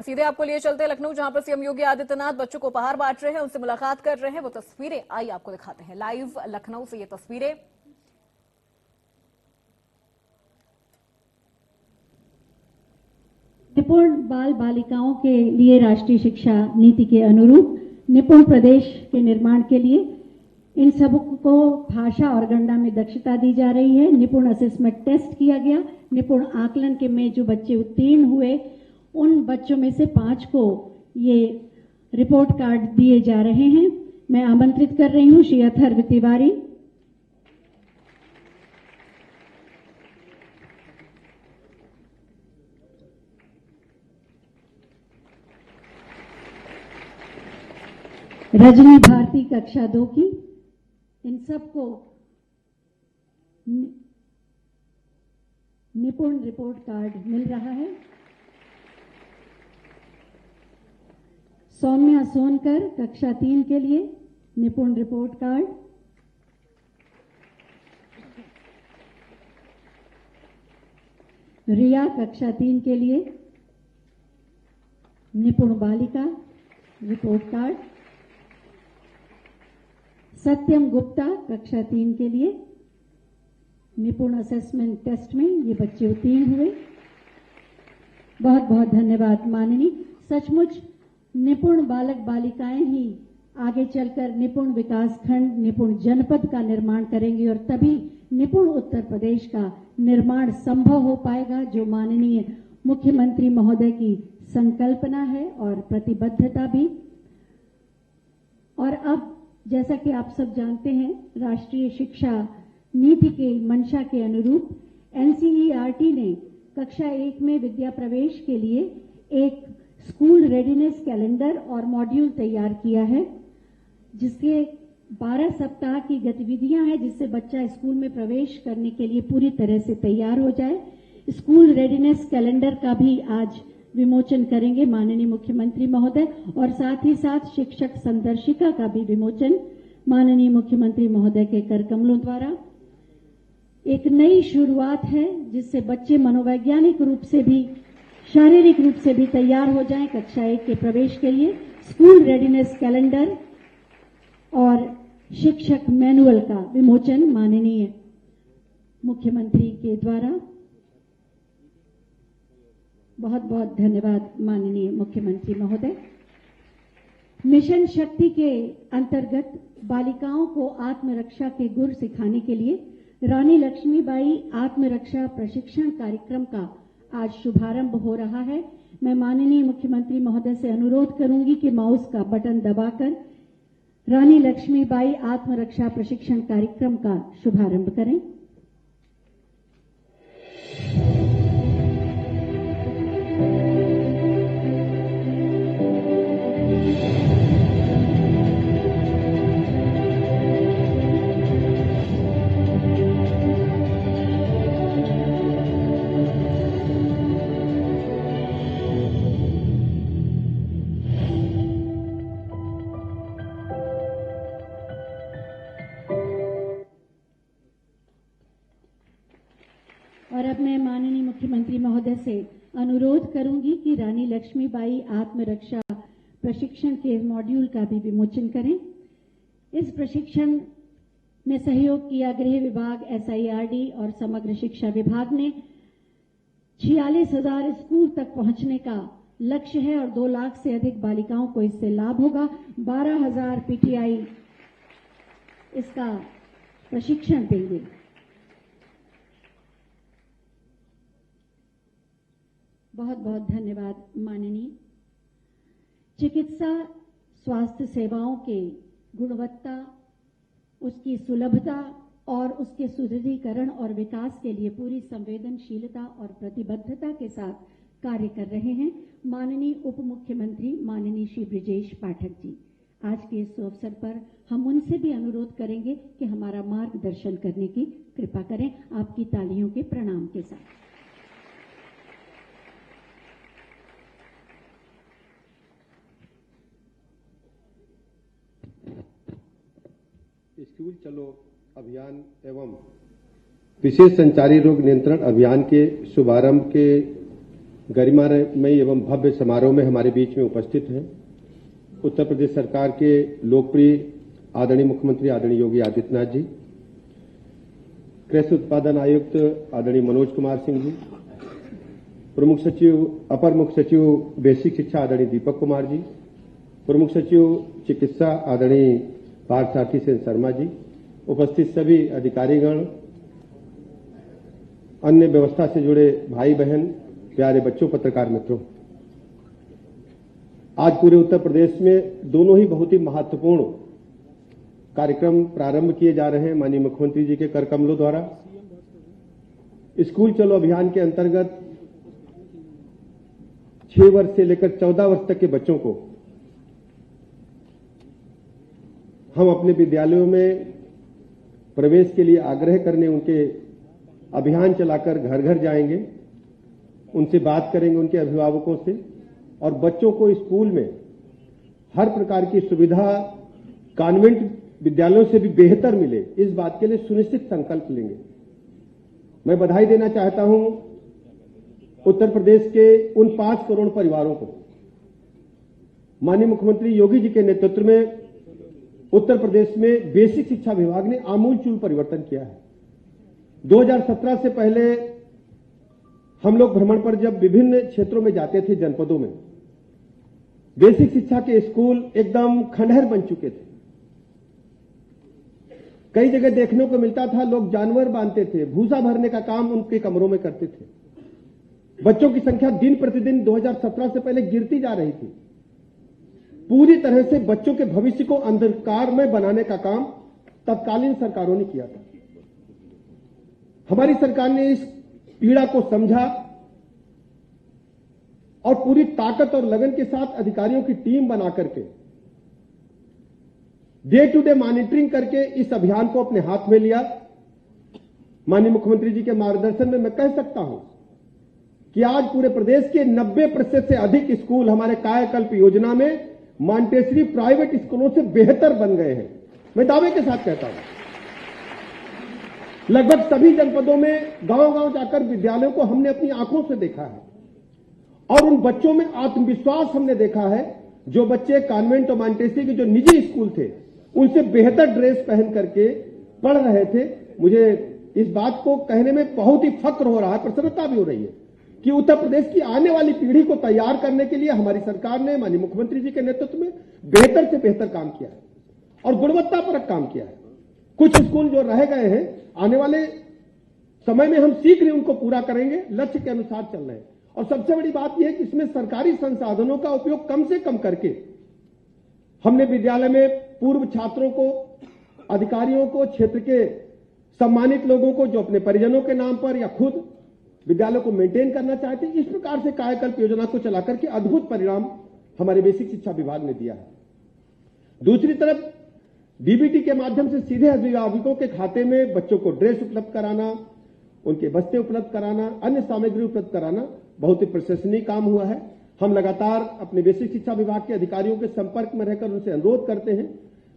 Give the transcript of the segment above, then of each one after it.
सीधे आपको लिए चलते हैं लखनऊ, जहां पर सीएम योगी आदित्यनाथ बच्चों को उपहार बांट रहे हैं, उनसे मुलाकात कर रहे हैं। वो तस्वीरें आई आपको दिखाते हैं लाइव लखनऊ से। ये तस्वीरें निपुण बाल बालिकाओं के लिए राष्ट्रीय शिक्षा नीति के अनुरूप निपुण प्रदेश के निर्माण के लिए इन सबको भाषा और गणना में दक्षता दी जा रही है। निपुण असेसमेंट टेस्ट किया गया। निपुण आकलन के में जो बच्चे उत्तीर्ण हुए, उन बच्चों में से 5 को ये रिपोर्ट कार्ड दिए जा रहे हैं। मैं आमंत्रित कर रही हूं श्री अथर्व तिवारी, रजनी भारती कक्षा 2 की। इन सबको निपुण रिपोर्ट कार्ड मिल रहा है। सौम्या सोनकर कक्षा 3 के लिए निपुण रिपोर्ट कार्ड। रिया कक्षा 3 के लिए निपुण बालिका रिपोर्ट कार्ड। सत्यम गुप्ता कक्षा 3 के लिए निपुण असेसमेंट टेस्ट में ये बच्चे उत्तीर्ण हुए। बहुत बहुत धन्यवाद माननीय। सचमुच निपुण बालक बालिकाएं ही आगे चलकर निपुण विकास खंड, निपुण जनपद का निर्माण करेंगे और तभी निपुण उत्तर प्रदेश का निर्माण संभव हो पाएगा, जो माननीय मुख्यमंत्री महोदय की संकल्पना है और प्रतिबद्धता भी। और अब जैसा कि आप सब जानते हैं, राष्ट्रीय शिक्षा नीति के मंशा के अनुरूप एनसीईआरटी ने कक्षा 1 में विद्या प्रवेश के लिए एक स्कूल रेडीनेस कैलेंडर और मॉड्यूल तैयार किया है, जिसके 12 सप्ताह की गतिविधियां हैं, जिससे बच्चा स्कूल में प्रवेश करने के लिए पूरी तरह से तैयार हो जाए। स्कूल रेडीनेस कैलेंडर का भी आज विमोचन करेंगे माननीय मुख्यमंत्री महोदय, और साथ ही साथ शिक्षक संदर्शिका का भी विमोचन माननीय मुख्यमंत्री महोदय के कर कमलों द्वारा। एक नई शुरुआत है, जिससे बच्चे मनोवैज्ञानिक रूप से भी, शारीरिक रूप से भी तैयार हो जाएं कक्षा 1 के प्रवेश के लिए। स्कूल रेडीनेस कैलेंडर और शिक्षक मैनुअल का विमोचन माननीय मुख्यमंत्री के द्वारा। बहुत बहुत धन्यवाद माननीय मुख्यमंत्री महोदय। मिशन शक्ति के अंतर्गत बालिकाओं को आत्मरक्षा के गुर सिखाने के लिए रानी लक्ष्मीबाई आत्मरक्षा प्रशिक्षण कार्यक्रम का आज शुभारंभ हो रहा है। मैं माननीय मुख्यमंत्री महोदय से अनुरोध करूंगी कि माउस का बटन दबाकर रानी लक्ष्मीबाई आत्मरक्षा प्रशिक्षण कार्यक्रम का शुभारंभ करें। और अब मैं माननीय मुख्यमंत्री महोदय से अनुरोध करूंगी कि रानी लक्ष्मीबाई आत्मरक्षा प्रशिक्षण के मॉड्यूल का भी विमोचन करें। इस प्रशिक्षण में सहयोग किया गृह विभाग, एसआईआरडी और समग्र शिक्षा विभाग ने। 46,000 स्कूल तक पहुंचने का लक्ष्य है और 2 लाख से अधिक बालिकाओं को इससे लाभ होगा। 12,000 पीटीआई इसका प्रशिक्षण देंगे। बहुत बहुत धन्यवाद माननीय। चिकित्सा स्वास्थ्य सेवाओं के गुणवत्ता, उसकी सुलभता और उसके सुदृढ़ीकरण और विकास के लिए पूरी संवेदनशीलता और प्रतिबद्धता के साथ कार्य कर रहे हैं माननीय उप मुख्यमंत्री माननीय श्री ब्रिजेश पाठक जी। आज के इस अवसर पर हम उनसे भी अनुरोध करेंगे कि हमारा मार्गदर्शन करने की कृपा करें, आपकी तालियों के प्रणाम के साथ। स्कूल चलो अभियान एवं विशेष संचारी रोग नियंत्रण अभियान के शुभारंभ के गरिमामयी एवं भव्य समारोह में हमारे बीच में उपस्थित हैं उत्तर प्रदेश सरकार के लोकप्रिय आदरणीय मुख्यमंत्री आदरणीय योगी आदित्यनाथ जी, कृषि उत्पादन आयुक्त आदरणीय मनोज कुमार सिंह जी, प्रमुख सचिव अपर मुख्य सचिव बेसिक शिक्षा आदरणीय दीपक कुमार जी, प्रमुख सचिव चिकित्सा आदरणीय पार्थसारथी सेन शर्मा जी, उपस्थित सभी अधिकारीगण, अन्य व्यवस्था से जुड़े भाई बहन, प्यारे बच्चों, पत्रकार मित्रों, आज पूरे उत्तर प्रदेश में दोनों ही बहुत ही महत्वपूर्ण कार्यक्रम प्रारंभ किए जा रहे हैं माननीय मुख्यमंत्री जी के कर कमलों द्वारा। स्कूल चलो अभियान के अंतर्गत 6 वर्ष से लेकर 14 वर्ष तक के बच्चों को हम अपने विद्यालयों में प्रवेश के लिए आग्रह करने उनके अभियान चलाकर घर घर जाएंगे, उनसे बात करेंगे, उनके अभिभावकों से, और बच्चों को स्कूल में हर प्रकार की सुविधा कॉन्वेंट विद्यालयों से भी बेहतर मिले, इस बात के लिए सुनिश्चित संकल्प लेंगे। मैं बधाई देना चाहता हूं उत्तर प्रदेश के उन 5 करोड़ परिवारों को। माननीय मुख्यमंत्री योगी जी के नेतृत्व में उत्तर प्रदेश में बेसिक शिक्षा विभाग ने आमूलचूल परिवर्तन किया है। 2017 से पहले हम लोग भ्रमण पर जब विभिन्न क्षेत्रों में जाते थे, जनपदों में, बेसिक शिक्षा के स्कूल एकदम खंडहर बन चुके थे। कई जगह देखने को मिलता था लोग जानवर बांधते थे, भूसा भरने का काम उनके कमरों में करते थे। बच्चों की संख्या दिन प्रतिदिन 2017 से पहले गिरती जा रही थी। पूरी तरह से बच्चों के भविष्य को अंधकार में बनाने का काम तत्कालीन सरकारों ने किया था। हमारी सरकार ने इस पीड़ा को समझा और पूरी ताकत और लगन के साथ अधिकारियों की टीम बना करके डे टू डे मॉनिटरिंग करके इस अभियान को अपने हाथ में लिया। माननीय मुख्यमंत्री जी के मार्गदर्शन में मैं कह सकता हूं कि आज पूरे प्रदेश के 90% से अधिक स्कूल हमारे कायाकल्प योजना में मॉन्टेसरी प्राइवेट स्कूलों से बेहतर बन गए हैं। मैं दावे के साथ कहता हूं, लगभग सभी जनपदों में गांव-गांव जाकर विद्यालयों को हमने अपनी आंखों से देखा है और उन बच्चों में आत्मविश्वास हमने देखा है। जो बच्चे कॉन्वेंट और मॉन्टेसरी के जो निजी स्कूल थे, उनसे बेहतर ड्रेस पहन करके पढ़ रहे थे। मुझे इस बात को कहने में बहुत ही फक्र हो रहा है, प्रसन्नता भी हो रही है कि उत्तर प्रदेश की आने वाली पीढ़ी को तैयार करने के लिए हमारी सरकार ने माननीय मुख्यमंत्री जी के नेतृत्व में बेहतर से बेहतर काम किया है और गुणवत्तापरक काम किया है। कुछ स्कूल जो रह गए हैं, आने वाले समय में हम शीघ्र उनको पूरा करेंगे, लक्ष्य के अनुसार चल रहे हैं। और सबसे बड़ी बात यह है कि इसमें सरकारी संसाधनों का उपयोग कम से कम करके हमने विद्यालय में पूर्व छात्रों को, अधिकारियों को, क्षेत्र के सम्मानित लोगों को जो अपने परिजनों के नाम पर या खुद विद्यालय को मेंटेन करना चाहते हैं, इस प्रकार से कायाकल्प योजना को चला करके अद्भुत परिणाम हमारे बेसिक शिक्षा विभाग ने दिया है। दूसरी तरफ डीबीटी के माध्यम से सीधे अभिभावकों के खाते में बच्चों को ड्रेस उपलब्ध कराना, उनके बस्ते उपलब्ध कराना, अन्य सामग्री उपलब्ध कराना बहुत ही प्रशंसनीय काम हुआ है। हम लगातार अपने बेसिक शिक्षा विभाग के अधिकारियों के संपर्क में रहकर उनसे अनुरोध करते हैं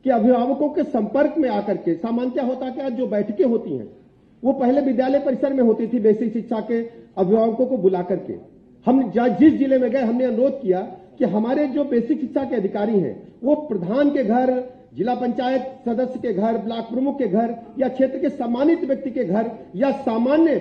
कि अभिभावकों के संपर्क में आकर के, सामान्य क्या होता है कि आज जो बैठकें होती हैं वो पहले विद्यालय परिसर में होती थी, बेसिक शिक्षा के अभिभावकों को बुला करके। हम जिस जिले में गए हमने अनुरोध किया कि हमारे जो बेसिक शिक्षा के अधिकारी हैं वो प्रधान के घर, जिला पंचायत सदस्य के घर, ब्लॉक प्रमुख के घर या क्षेत्र के सम्मानित व्यक्ति के घर या सामान्य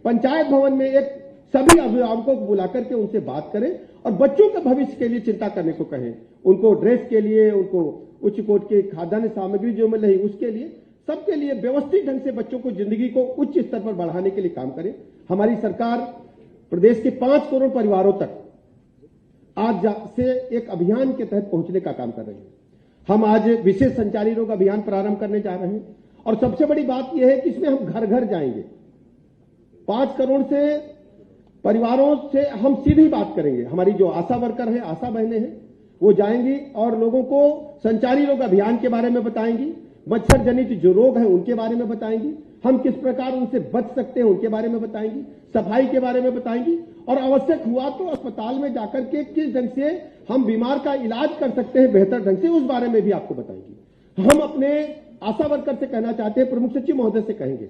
पंचायत भवन में एक सभी अभिभावकों को बुला करके उनसे बात करें और बच्चों के भविष्य के लिए चिंता करने को कहें। उनको ड्रेस के लिए, उनको उच्च कोटि के खाद्यान्न सामग्री जो मिल रही उसके लिए, सबके लिए व्यवस्थित ढंग से बच्चों को जिंदगी को उच्च स्तर पर बढ़ाने के लिए काम करें। हमारी सरकार प्रदेश के 5 करोड़ परिवारों तक आज से एक अभियान के तहत पहुंचने का काम कर रही है। हम आज विशेष संचारी रोग अभियान प्रारंभ करने जा रहे हैं और सबसे बड़ी बात यह है कि इसमें हम घर घर जाएंगे। 5 करोड़ से परिवारों से हम सीधी बात करेंगे। हमारी जो आशा वर्कर हैं, आशा बहनें हैं, वो जाएंगी और लोगों को संचारी रोग अभियान के बारे में बताएंगी, मच्छर जनित जो रोग हैं उनके बारे में बताएंगी, हम किस प्रकार उनसे बच सकते हैं उनके बारे में बताएंगी, सफाई के बारे में बताएंगी और आवश्यक हुआ तो अस्पताल में जाकर के किस ढंग से हम बीमार का इलाज कर सकते हैं बेहतर ढंग से, उस बारे में भी आपको बताएंगी। हम अपने आशा वर्कर से कहना चाहते हैं, प्रमुख सचिव महोदय से कहेंगे,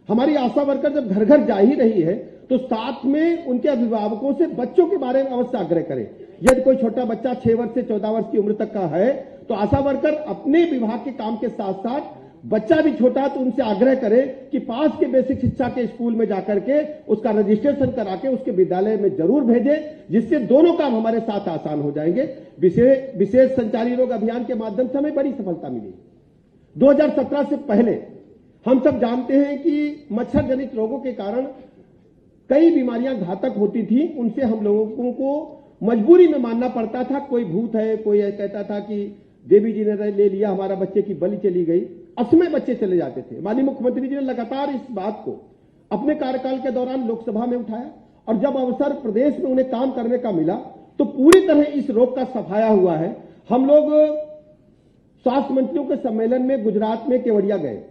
हमारी आशा वर्कर जब घर घर जा ही रही है तो साथ में उनके अभिभावकों से बच्चों के बारे में अवश्य आग्रह करें। यदि कोई छोटा बच्चा 6 वर्ष से 14 वर्ष की उम्र तक का है तो आशा वर्कर अपने विभाग के काम के साथ साथ बच्चा भी छोटा है तो उनसे आग्रह करें कि पास के बेसिक शिक्षा के स्कूल में जाकर के उसका रजिस्ट्रेशन करा के उसके विद्यालय में जरूर भेजें, जिससे दोनों काम हमारे साथ आसान हो जाएंगे। विशेष संचारी रोग अभियान के माध्यम से हमें बड़ी सफलता मिली। 2017 से पहले हम सब जानते हैं कि मच्छर जनित रोगों के कारण कई बीमारियां घातक होती थी। उनसे हम लोगों को मजबूरी में मानना पड़ता था, कोई भूत है, कोई कहता था कि देवी जी ने ले लिया, हमारा बच्चे की बलि चली गई, असमय बच्चे चले जाते थे। माननीय मुख्यमंत्री जी ने लगातार इस बात को अपने कार्यकाल के दौरान लोकसभा में उठाया और जब अवसर प्रदेश में उन्हें काम करने का मिला तो पूरी तरह इस रोग का सफाया हुआ है। हम लोग स्वास्थ्य मंत्रियों के सम्मेलन में गुजरात में केवड़िया गए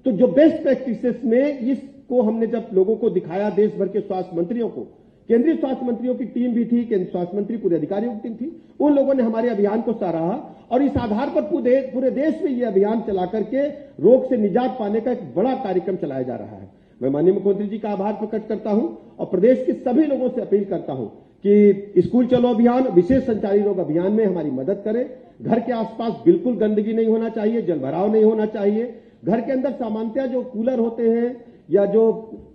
तो जो बेस्ट प्रैक्टिसेस में इसको हमने जब लोगों को दिखाया, देश भर के स्वास्थ्य मंत्रियों को, केंद्रीय स्वास्थ्य मंत्रियों की टीम भी थी, केंद्रीय स्वास्थ्य मंत्री पूरे अधिकारियों की टीम थी, उन लोगों ने हमारे अभियान को सराहा और इस आधार पर पूरे देश में यह अभियान चला करके रोग से निजात पाने का एक बड़ा कार्यक्रम चलाया जा रहा है। मैं माननीय मुख्यमंत्री जी का आभार प्रकट करता हूं और प्रदेश के सभी लोगों से अपील करता हूं कि स्कूल चलो अभियान, विशेष संचारी रोग अभियान में हमारी मदद करें। घर के आसपास बिल्कुल गंदगी नहीं होना चाहिए, जलभराव नहीं होना चाहिए। घर के अंदर सामान्यतः जो कूलर होते हैं या जो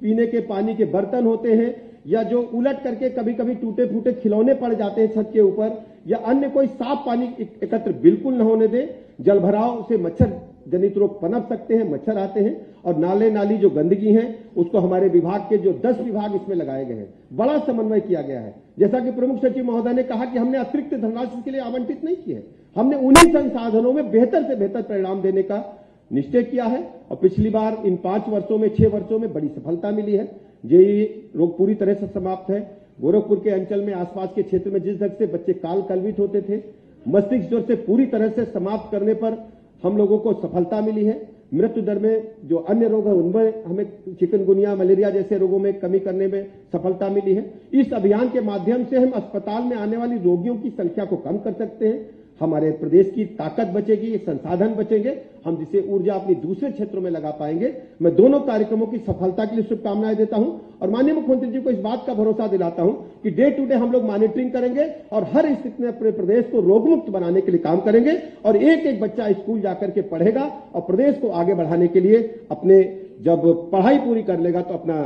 पीने के पानी के बर्तन होते हैं या जो उलट करके कभी कभी टूटे फूटे खिलौने पड़ जाते हैं छत के ऊपर या अन्य कोई साफ पानी एकत्र बिल्कुल न होने दे। जलभराव से मच्छर जनित रोग पनप सकते हैं, मच्छर आते हैं और नाले नाली जो गंदगी है उसको हमारे विभाग के जो 10 विभाग इसमें लगाए गए हैं, बड़ा समन्वय किया गया है। जैसा कि प्रमुख सचिव महोदय ने कहा कि हमने अतिरिक्त धनराशि के लिए आवंटित नहीं की है, हमने उन्हीं संसाधनों में बेहतर से बेहतर परिणाम देने का निश्चय किया है और पिछली बार इन 5 वर्षों में 6 वर्षों में बड़ी सफलता मिली है। जेई रोग पूरी तरह से समाप्त है। गोरखपुर के अंचल में आसपास के क्षेत्र में जिस ढंग से बच्चे काल कलवित होते थे, मस्तिष्क ज्वर से पूरी तरह से समाप्त करने पर हम लोगों को सफलता मिली है। मृत्यु दर में जो अन्य रोग है उनमें हमें चिकनगुनिया, मलेरिया जैसे रोगों में कमी करने में सफलता मिली है। इस अभियान के माध्यम से हम अस्पताल में आने वाली रोगियों की संख्या को कम कर सकते हैं। हमारे प्रदेश की ताकत बचेगी, संसाधन बचेंगे, हम जिसे ऊर्जा अपनी दूसरे क्षेत्रों में लगा पाएंगे। मैं दोनों कार्यक्रमों की सफलता के लिए शुभकामनाएं देता हूं और माननीय मुख्यमंत्री जी को इस बात का भरोसा दिलाता हूं कि डे टू डे हम लोग मॉनिटरिंग करेंगे और हर स्थिति में अपने प्रदेश को रोगमुक्त बनाने के लिए काम करेंगे और एक एक बच्चा स्कूल जाकर के पढ़ेगा और प्रदेश को आगे बढ़ाने के लिए अपने जब पढ़ाई पूरी कर लेगा तो अपना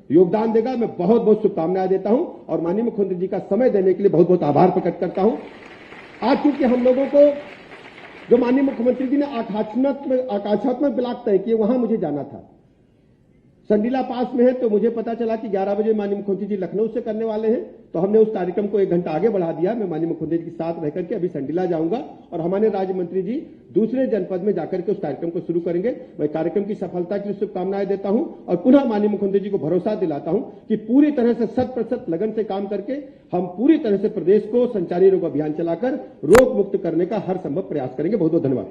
योगदान देगा। मैं बहुत बहुत शुभकामनाएं देता हूं और माननीय मुख्यमंत्री जी का समय देने के लिए बहुत बहुत आभार प्रकट करता हूं। आज चूंकि हम लोगों को जो माननीय मुख्यमंत्री जी ने आकाशात्मक ब्लॉक तय किए वहां मुझे जाना था, संडीला पास में है, तो मुझे पता चला कि 11 बजे माननीय मुख्यमंत्री जी लखनऊ से करने वाले हैं, तो हमने उस कार्यक्रम को 1 घंटा आगे बढ़ा दिया। मैं माननीय मुख्यमंत्री जी के साथ रहकर के अभी संडीला जाऊंगा और हमारे राज्य मंत्री जी दूसरे जनपद में जाकर के उस कार्यक्रम को शुरू करेंगे। मैं कार्यक्रम की सफलता के लिए शुभकामनाएं देता हूं और पुनः माननीय मुख्यमंत्री जी को भरोसा दिलाता हूं कि पूरी तरह से 100% लगन से काम करके हम पूरी तरह से प्रदेश को संचारी रोग अभियान चलाकर रोग मुक्त करने का हर संभव प्रयास करेंगे। बहुत बहुत धन्यवाद।